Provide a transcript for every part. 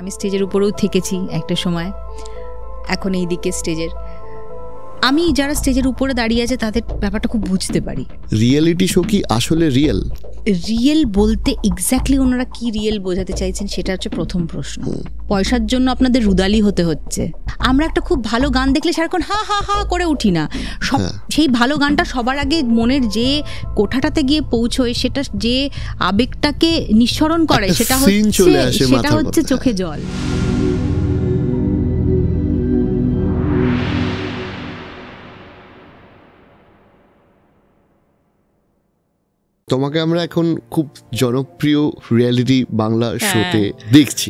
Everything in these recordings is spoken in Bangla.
আমি স্টেজের উপরেও থেকেছি একটা সময়, এখন এই দিকে স্টেজের। আমি যারা স্টেজের উপরে দাঁড়িয়ে আছে তাদের ব্যাপারটা খুব বুঝতে পারি। রিয়েলিটি শো কি আসলে রিয়েল? রিয়েল বলতে এক্স্যাক্টলি ওনারা কি রিয়েল বোঝাতে চাইছেন সেটা হচ্ছে প্রথম প্রশ্ন। পয়সার জন্য আপনাদের রুদালি হতে হচ্ছে। আমরা একটা খুব ভালো গান দেখলে সারাক্ষণ হা হা হা করে উঠি না, সব সেই ভালো গানটা সবার আগে মনের যে কোঠাটাতে গিয়ে পৌঁছয়, সেটা যে আবেগটাকে নিঃসরণ করে সেটা হচ্ছে চোখে জল। তোমাকে আমরা এখন খুব জনপ্রিয় রিয়েলিটি বাংলা শোতে দেখছি,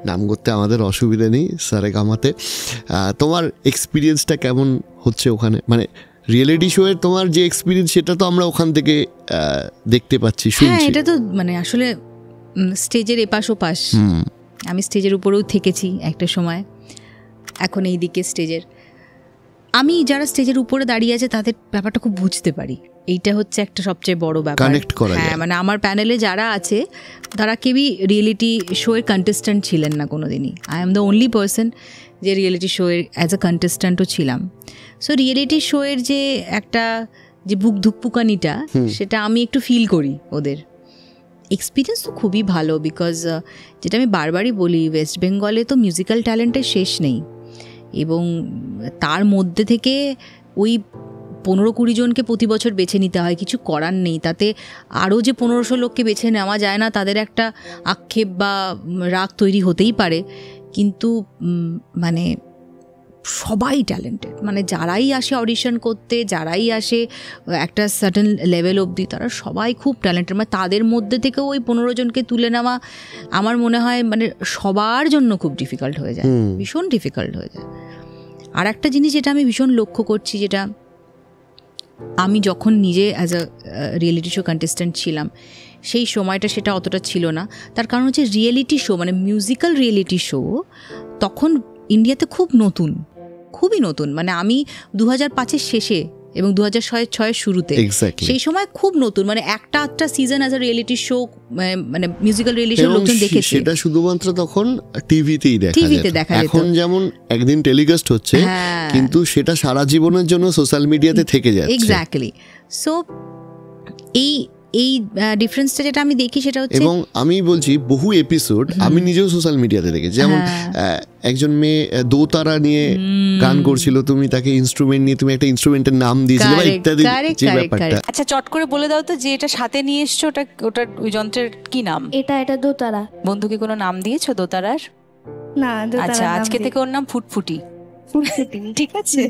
নাম করতে আমাদের অসুবিধা নেই, সারেগামাতে। তোমার এক্সপিরিয়েন্সটা কেমন হচ্ছে ওখানে? মানে রিয়েলিটি শো এর তোমার যে এক্সপিরিয়েন্স সেটা তো আমরা ওখান থেকে দেখতে পাচ্ছি, শুনছি। এটা তো মানে আসলে স্টেজের এপাশ ওপাশ। আমি স্টেজের উপরেও থেকেছি একটা সময়, এখন এই দিকে স্টেজের। আমি যারা স্টেজের উপরে দাঁড়িয়ে আছে তাদের ব্যাপারটা খুব বুঝতে পারি, এইটা হচ্ছে একটা সবচেয়ে বড় ব্যাপার। হ্যাঁ, মানে আমার প্যানেলে যারা আছে তারা কেউই রিয়েলিটি শো এর কন্টেস্ট্যান্ট ছিলেন না কোনোদিনই। I am the only person যে রিয়েলিটি শো এর অ্যাজ আ কন্টেস্ট্যান্টও ছিলাম। সো রিয়েলিটি শো এর যে একটা যে বুক ধুকপুকানিটা, সেটা আমি একটু ফিল করি। ওদের এক্সপিরিয়েন্স তো খুবই ভালো, বিকজ যেটা আমি বারবারই বলি, ওয়েস্ট বেঙ্গলে তো মিউজিক্যাল ট্যালেন্টের শেষ নেই, এবং তার মধ্যে থেকে ওই 15-20 জনকে প্রতি বছর বেছে নিতে হয়, কিছু করার নেই। তাতে আরও যে 1500 লোককে বেছে নেওয়া যায় না, তাদের একটা আক্ষেপ বা রাগ তৈরি হতেই পারে। কিন্তু মানে সবাই ট্যালেন্টেড, মানে যারাই আসে অডিশন করতে, যারাই আসে একটা সার্টেন লেভেল অবধি, তারা সবাই খুব ট্যালেন্টেড। মানে তাদের মধ্যে থেকে ওই 15 জনকে তুলে নেওয়া আমার মনে হয় মানে সবার জন্য খুব ডিফিকাল্ট হয়ে যায়, ভীষণ ডিফিকাল্ট হয়ে যায়। আর একটা জিনিস যেটা আমি ভীষণ লক্ষ্য করছি, যেটা আমি যখন নিজে as a reality show contestant ছিলাম সেই সময়টা সেটা অতটা ছিল না। তার কারণ হচ্ছে রিয়েলিটি শো মানে মিউজিক্যাল রিয়েলিটি শো তখন ইন্ডিয়াতে খুব নতুন, খুবই নতুন। মানে আমি 2005-এর শেষে এবং 2006-এর শুরুতে, সেই সময় খুব নতুন, মানে একটা আধটা season as a reality show, মানে মিউজিক্যাল রিয়েলিটি শো লোকজন দেখেছে। সেটা শুধুমাত্র তখন টিভিতে দেখা যেত। এখন যেমন একদিন টেলিকাস্ট হচ্ছে, কিন্তু সেটা সারা জীবনের জন্য সোশ্যাল মিডিয়াতে থেকে যাচ্ছে। এক্স্যাক্টলি। সো এই ডিফারেন্সটা যেটা আমি দেখি সেটা হচ্ছে, এবং আমি বলছি বহু এপিসোড আমি নিজেও সোশ্যাল মিডিয়াতে দেখেছি। যেমন একজন মেয়ে দোতারা নিয়ে গান করছিল, তুমি তাকে ইনস্ট্রুমেন্ট নিয়ে তুমি একটা ইনস্ট্রুমেন্টের নাম দিয়েছিলে বা ইত্যাদি, যে ব্যাপারটা। আচ্ছা, চট করে বলে দাও তো যে এটা সাথে নিয়ে এসছো, ওটা ওই যন্ত্রের কি নাম? এটা দোতারা। বন্ধুকে কোনো নাম দিয়েছো দোতারার? না। আচ্ছা, আজকে থেকে ওর নাম ফুটফুটি। ঠিক আছে,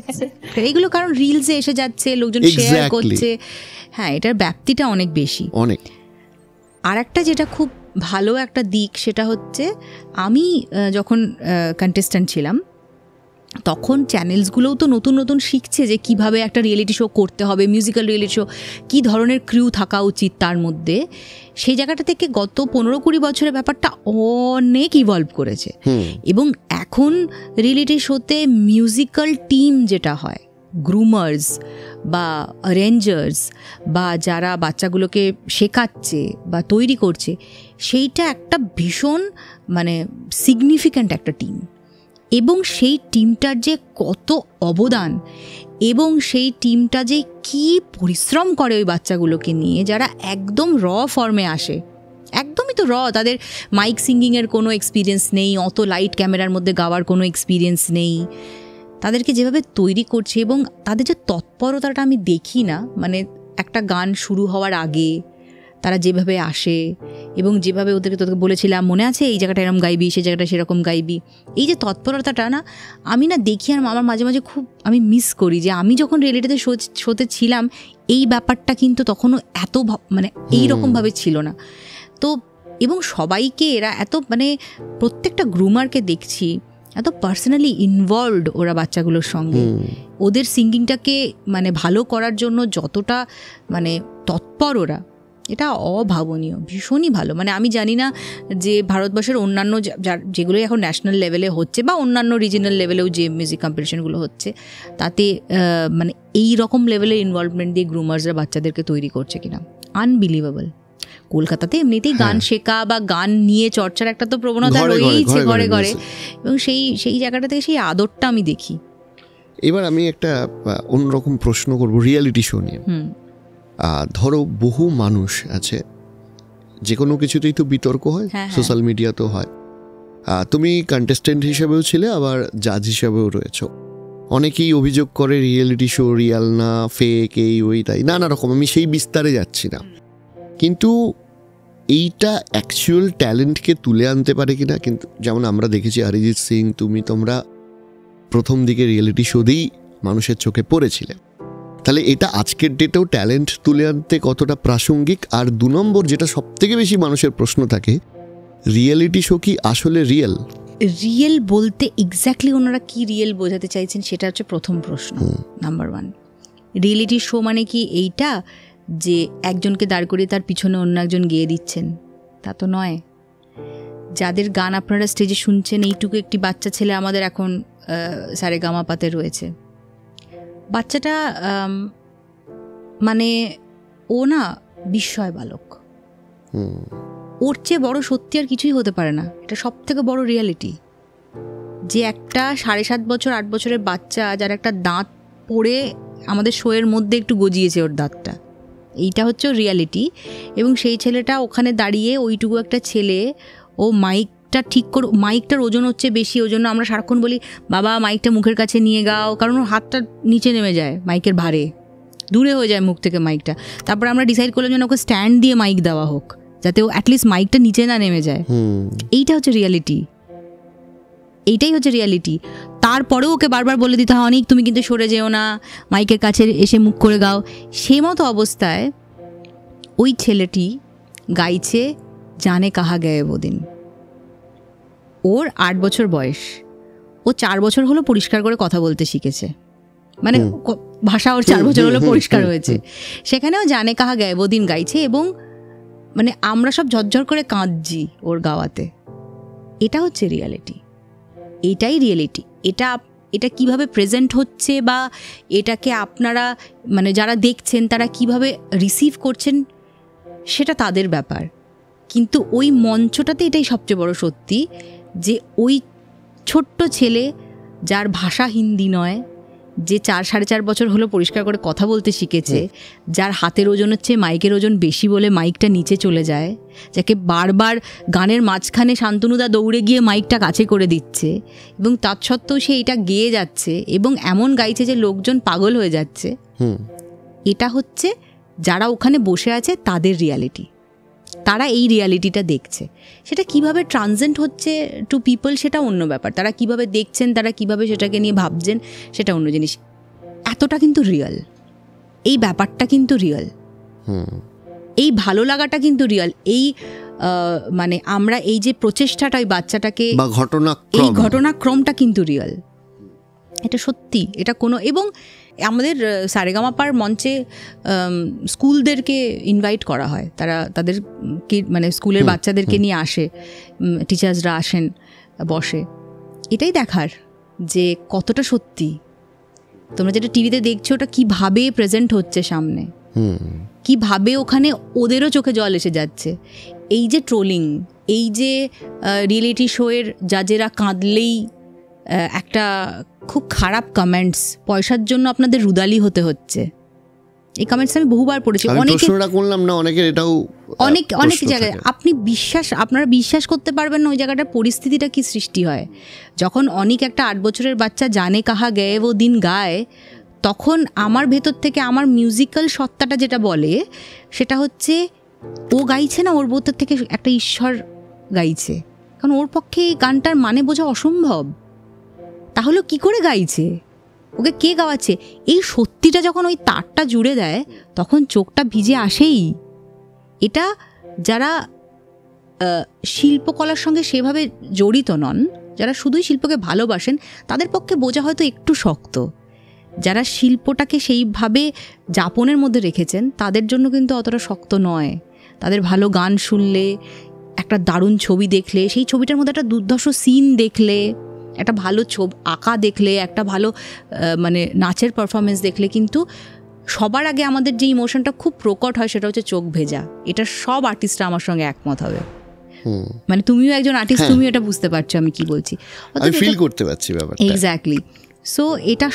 এইগুলো কারণ রিলসে এসে যাচ্ছে, লোকজন শেয়ার করছে। হ্যাঁ, এটার ব্যাপ্তিটা অনেক বেশি, অনেক। আর একটা যেটা খুব ভালো একটা দিক, সেটা হচ্ছে আমি যখন কন্টেস্ট্যান্ট ছিলাম তখন চ্যানেলসগুলোও তো নতুন নতুন শিখছে যে কিভাবে একটা রিয়েলিটি শো করতে হবে, মিউজিক্যাল রিয়েলিটি শো কী ধরনের ক্রিউ থাকা উচিত তার মধ্যে। সেই জায়গাটা থেকে গত 15-20 বছরের ব্যাপারটা অনেক ইভলভ করেছে। এবং এখন রিয়েলিটি শোতে মিউজিক্যাল টিম যেটা হয়, গ্রুমার্স বা অ্যারেঞ্জার্স বা যারা বাচ্চাগুলোকে শেখাচ্ছে বা তৈরি করছে, সেইটা একটা ভীষণ মানে সিগনিফিক্যান্ট একটা টিম। এবং সেই টিমটার যে কত অবদান, এবং সেই টিমটা যে কি পরিশ্রম করে ওই বাচ্চাগুলোকে নিয়ে, যারা একদম র ফর্মে আসে, একদমই তো র, তাদের মাইক সিঙ্গিংয়ের কোনো এক্সপিরিয়েন্স নেই, অত লাইট ক্যামেরার মধ্যে গাওয়ার কোনো এক্সপিরিয়েন্স নেই, তাদেরকে যেভাবে তৈরি করছে এবং তাদের যে তৎপরতাটা আমি দেখি না, মানে একটা গান শুরু হওয়ার আগে তারা যেভাবে আসে এবং যেভাবে তোদেরকে বলেছিলাম মনে আছে এই জায়গাটা এরকম গাইবি, সেই জায়গাটা সেরকম গাইবি, এই যে তৎপরতাটা না আমি না দেখি, আর আমার মাঝে মাঝে খুব আমি মিস করি যে আমি যখন রিয়েলিটিতে শোতে ছিলাম এই ব্যাপারটা কিন্তু তখনও এত মানে এইরকমভাবে ছিল না। তো এবং সবাইকে এরা এত মানে প্রত্যেকটা গ্রুমারকে দেখছি এত পার্সোনালি ইনভলভড ওরা বাচ্চাগুলোর সঙ্গে, ওদের সিঙ্গিংটাকে মানে ভালো করার জন্য যতটা মানে তৎপর ওরা, এটা অভাবনীয়, ভীষণই ভালো। মানে আমি জানি না যে ভারতবর্ষের অন্যান্য যেগুলো এখন ন্যাশনাল লেভেলে হচ্ছে বা অন্যান্য রিজিনাল লেভেলেও যে মিউজিক কম্পিটিশনগুলো হচ্ছে, তাতে মানে এই রকম লেভেলের ইনভলভমেন্ট দিয়ে গ্রুমার্সরা বাচ্চাদেরকে তৈরি করছে কিনা, আনবিলিভেবল। কলকাতাতে এমনিতেই গান শেখা বা গান নিয়ে চর্চার একটা তো প্রবণতা রয়েইছে ঘরে ঘরে, এবং সেই জায়গাটা থেকে সেই আদরটা আমি দেখি। এবার আমি একটা অন্যরকম প্রশ্ন করব রিয়েলিটি শো নিয়ে। ধরো বহু মানুষ আছে, যে কোনো কিছুতেই তো বিতর্ক হয়, সোশ্যাল মিডিয়াতেও হয়। তুমি কন্টেস্টেন্ট হিসেবেও ছিলে, আবার জাজ হিসেবেও রয়েছো। অনেকেই অভিযোগ করে রিয়েলিটি শো রিয়াল না, ফেক, এই ওই তাই নানা রকম, আমি সেই বিস্তারে যাচ্ছি না। কিন্তু এইটা অ্যাকচুয়াল ট্যালেন্টকে তুলে আনতে পারে কিনা? কিন্তু যেমন আমরা দেখেছি অরিজিৎ সিং, তোমরা প্রথম দিকে রিয়েলিটি শো দিয়েই মানুষের চোখে পড়েছিলে। তাহলে এটা আজকের ডেটেও ট্যালেন্ট তুলে আনতে কতটা প্রাসঙ্গিক? আর 2 নম্বর, যেটা সব থেকে বেশি মানুষের প্রশ্ন থাকে, রিয়েলিটি শো কি আসলে রিয়েল? রিয়েল বলতে এক্স্যাক্টলি ওনারা কি রিয়েল বোঝাতে চাইছেন সেটা হচ্ছে প্রথম প্রশ্ন। নাম্বার 1, রিয়েলিটি শো মানে কি এইটা যে একজনকে দাঁড় করিয়ে তার পিছনে অন্য একজন গেয়ে দিচ্ছেন? তা তো নয়। যাদের গান আপনারা স্টেজে শুনছেন, এইটুকু একটি বাচ্চা ছেলে আমাদের এখন সারেগামাপাতে রয়েছে। বাচ্চাটা মানে ও না বিস্ময় বালক, ওর চেয়ে বড় সত্যি আর কিছুই হতে পারে না। এটা সব থেকে বড় রিয়ালিটি, যে একটা 7.5 বছর 8 বছরের বাচ্চা যার একটা দাঁত পড়ে আমাদের শোয়ের মধ্যে একটু গজিয়েছে ওর দাঁতটা, এইটা হচ্ছে রিয়ালিটি। এবং সেই ছেলেটা ওখানে দাঁড়িয়ে, ওইটুকু একটা ছেলে, ও মাইকটা ঠিক করে, মাইকটার ওজন হচ্ছে বেশি, ওই জন্য আমরা সারাক্ষণ বলি বাবা মাইকটা মুখের কাছে নিয়ে গাও, কারণ ওর হাতটা নিচে নেমে যায় মাইকের ভারে, দূরে হয়ে যায় মুখ থেকে মাইকটা। তারপর আমরা ডিসাইড করলাম যেন ওকে স্ট্যান্ড দিয়ে মাইক দেওয়া হোক, যাতে ও অ্যাটলিস্ট মাইকটা নিচে না নেমে যায়। এইটা হচ্ছে রিয়ালিটি, এইটাই হচ্ছে রিয়ালিটি। তারপরেও ওকে বারবার বলে দিতে হয় অনেক, তুমি কিন্তু সরে যেও না, মাইকের কাছে এসে মুখ করে গাও। সেই মতো অবস্থায় ওই ছেলেটি গাইছে জানে কাহা গয়ে वो दिन। ওর 8 বছর বয়স, ও 4 বছর হলো পরিষ্কার করে কথা বলতে শিখেছে, মানে ভাষা ওর 4 বছর হলো পরিষ্কার হয়েছে। সেখানেও জানে কাহা গয়ে वो दिन গাইছে, এবং মানে আমরা সব ঝরঝর করে কাঁদছি ওর গাওয়াতে। এটা হচ্ছে রিয়ালিটি, এটাই রিয়েলিটি। এটা কিভাবে প্রেজেন্ট হচ্ছে বা এটাকে আপনারা মানে যারা দেখছেন তারা কিভাবে রিসিভ করছেন সেটা তাদের ব্যাপার। কিন্তু ওই মঞ্চটাতে এটাই সবচেয়ে বড় সত্যি, যে ওই ছোট্ট ছেলে যার ভাষা হিন্দি নয়, যে 4-4.5 বছর হলো পরিষ্কার করে কথা বলতে শিখেছে, যার হাতের ওজন হচ্ছে মাইকের ওজন বেশি বলে মাইকটা নিচে চলে যায়, যাকে বারবার গানের মাঝখানে শান্তনুদা দৌড়ে গিয়ে মাইকটা কাছে করে দিচ্ছে, এবং তার সত্ত্বেও সে এটা গেয়ে যাচ্ছে এবং এমন গাইছে যে লোকজন পাগল হয়ে যাচ্ছে। এটা হচ্ছে যারা ওখানে বসে আছে তাদের রিয়ালিটি, তারা এই রিয়ালিটিটা দেখছে। সেটা কিভাবে ট্রানজেন্ট হচ্ছে টু পিপল সেটা অন্য ব্যাপার, তারা কিভাবে দেখছেন, তারা কিভাবে সেটাকে নিয়ে ভাবছেন সেটা অন্য জিনিস। এতটা কিন্তু রিয়েল, এই ব্যাপারটা কিন্তু রিয়েল, এই ভালো লাগাটা কিন্তু রিয়েল। এই মানে আমরা এই যে প্রচেষ্টাটা ওই বাচ্চাটাকে, এই ঘটনাক্রমটা কিন্তু রিয়েল, এটা সত্যি, এটা কোনো। এবং আমাদের সারেগামাপার মঞ্চে স্কুলদেরকে ইনভাইট করা হয়, তারা তাদের মানে স্কুলের বাচ্চাদেরকে নিয়ে আসে, টিচার্সরা আসেন, বসে। এটাই দেখার যে কতটা সত্যি। তোমরা যেটা টিভিতে দেখছো ওটা কিভাবে প্রেজেন্ট হচ্ছে সামনে, কিভাবে ওখানে ওদেরও চোখে জল এসে যাচ্ছে। এই যে ট্রোলিং, এই যে রিয়েলিটি শোয়ের জাজেরা কাঁদলেই একটা খুব খারাপ কমেন্টস, পয়সার জন্য আপনাদের রুদালি হতে হচ্ছে, এই কমেন্টস আমি বহুবার পড়েছি। অনেক জায়গায় আপনারা বিশ্বাস করতে পারবেন না ওই জায়গাটার পরিস্থিতিটা কি সৃষ্টি হয়। যখন অনেক একটা 8 বছরের বাচ্চা জানে কাহা গয়ে वो दिन গায়, তখন আমার ভেতর থেকে আমার মিউজিক্যাল সত্তাটা যেটা বলে সেটা হচ্ছে ও গাইছে না, ওর ভেতর থেকে একটা ঈশ্বর গাইছে, কারণ ওর পক্ষে এই গানটার মানে বোঝা অসম্ভব। তাহলে কি করে গাইছে, ওকে কে গাওয়াচ্ছে? এই সত্যিটা যখন ওই তারটা জুড়ে দেয় তখন চোখটা ভিজে আসেই। এটা যারা শিল্পকলার সঙ্গে সেভাবে জড়িত নন, যারা শুধুই শিল্পকে ভালোবাসেন, তাদের পক্ষে বোঝা হয়তো একটু শক্ত। যারা শিল্পটাকে সেইভাবে যাপনের মধ্যে রেখেছেন তাদের জন্য কিন্তু অতটা শক্ত নয়। তাদের ভালো গান শুনলে, একটা দারুণ ছবি দেখলে, সেই ছবিটার মধ্যে একটা দুর্ধর্ষ সিন দেখলে, একটা ভালো আঁকা দেখলে, একটা ভালো মানে নাচের পারফরমেন্স দেখলে কিন্তু সবার আগে আমাদের যে ইমোশনটা খুব প্রকট হয় সেটা হচ্ছে চোখ ভেজা। এটা সব আর্টিস্টরা আমার সঙ্গে একমত হবে, মানে তুমিও একজন আর্টিস্ট, তুমি এটা বুঝতে পারছো আমি কি বলছি, আমি ফিল করতে পারছি ব্যাপারটা। এক্স্যাক্টলি। সো এটা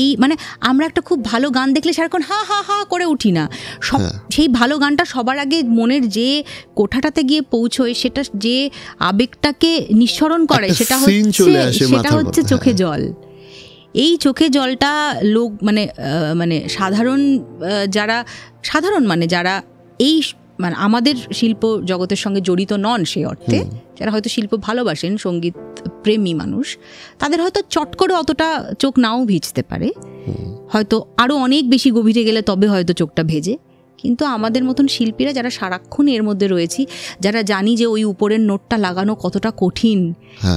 এই মানে আমরা একটা খুব ভালো গান দেখলে সারাক্ষণ হা হা হা করে উঠি না, সব সেই ভালো গানটা সবার আগে মনের যে কোঠাটাতে গিয়ে পৌঁছয়, সেটা যে আবেগটাকে নিঃসরণ করে সেটা হচ্ছে চোখে জল। এই চোখে জলটা লোক মানে মানে সাধারণ মানে যারা এই মানে আমাদের শিল্প জগতের সঙ্গে জড়িত নন সে অর্থে, যারা হয়তো শিল্প ভালোবাসেন, সঙ্গীত প্রেমী মানুষ, তাদের হয়তো চট করে অতটা চোখ নাও ভিজতে পারে, হয়তো আরও অনেক বেশি গভীরে গেলে তবে হয়তো চোখটা ভেজে। কিন্তু আমাদের মতন শিল্পীরা যারা সারাক্ষণ এর মধ্যে রয়েছি, যারা জানি যে ওই উপরের নোটটা লাগানো কতটা কঠিন,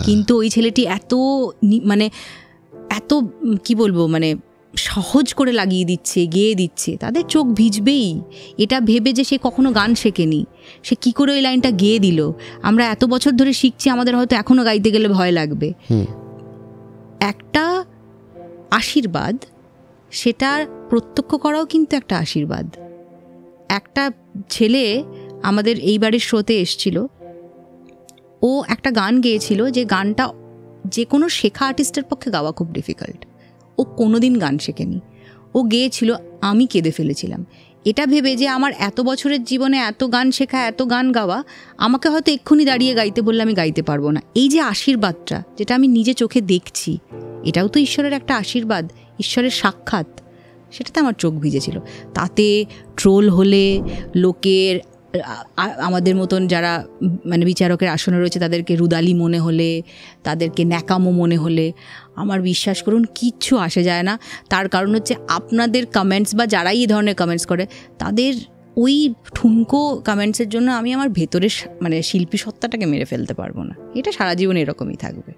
কিন্তু ওই ছেলেটি মানে এত কি বলবো মানে সহজ করে লাগিয়ে দিচ্ছে, গেয়ে দিচ্ছে, তাদের চোখ ভিজবেই। এটা ভেবে যে সে কখনো গান শেখেনি, সে কি করে ওই লাইনটা গেয়ে দিল, আমরা এত বছর ধরে শিখছি, আমাদের হয়তো এখনো গাইতে গেলে ভয় লাগবে। একটা আশীর্বাদ, সেটা প্রত্যক্ষ করাও কিন্তু একটা আশীর্বাদ। একটা ছেলে আমাদের এইবারের শোতে এসছিল, ও একটা গান গেয়েছিল যে গানটা যে কোনো শেখা আর্টিস্টের পক্ষে গাওয়া খুব ডিফিকাল্ট। ও কোনোদিন গান শেখেনি, ও গেয়েছিল, আমি কেঁদে ফেলেছিলাম এটা ভেবে যে আমার এত বছরের জীবনে এত গান শেখা, এত গান গাওয়া, আমাকে হয়তো এক্ষুনি দাঁড়িয়ে গাইতে বললে আমি গাইতে পারবো না। এই যে আশীর্বাদটা, যেটা আমি নিজে চোখে দেখছি, এটাও তো ঈশ্বরের একটা আশীর্বাদ, ঈশ্বরের সাক্ষাৎ, সেটাতে আমার চোখ ভিজেছিল। তাতে ট্রোল হলে, লোকের আমাদের মতন যারা মানে বিচারকের আসনে রয়েছে তাদেরকে রুদালি মনে হলে, তাদেরকে ন্যাকামো মনে হলে, আমার বিশ্বাস করুন কিচ্ছু আসে যায় না। তার কারণ হচ্ছে আপনাদের কমেন্টস বা যারাই এই ধরনের কমেন্টস করে, তাদের ওই ঠুনকো কমেন্টসের জন্য আমি আমার ভেতরের মানে শিল্পী সত্তাটাকে মেরে ফেলতে পারবো না। এটা সারা জীবন এরকমই থাকবে।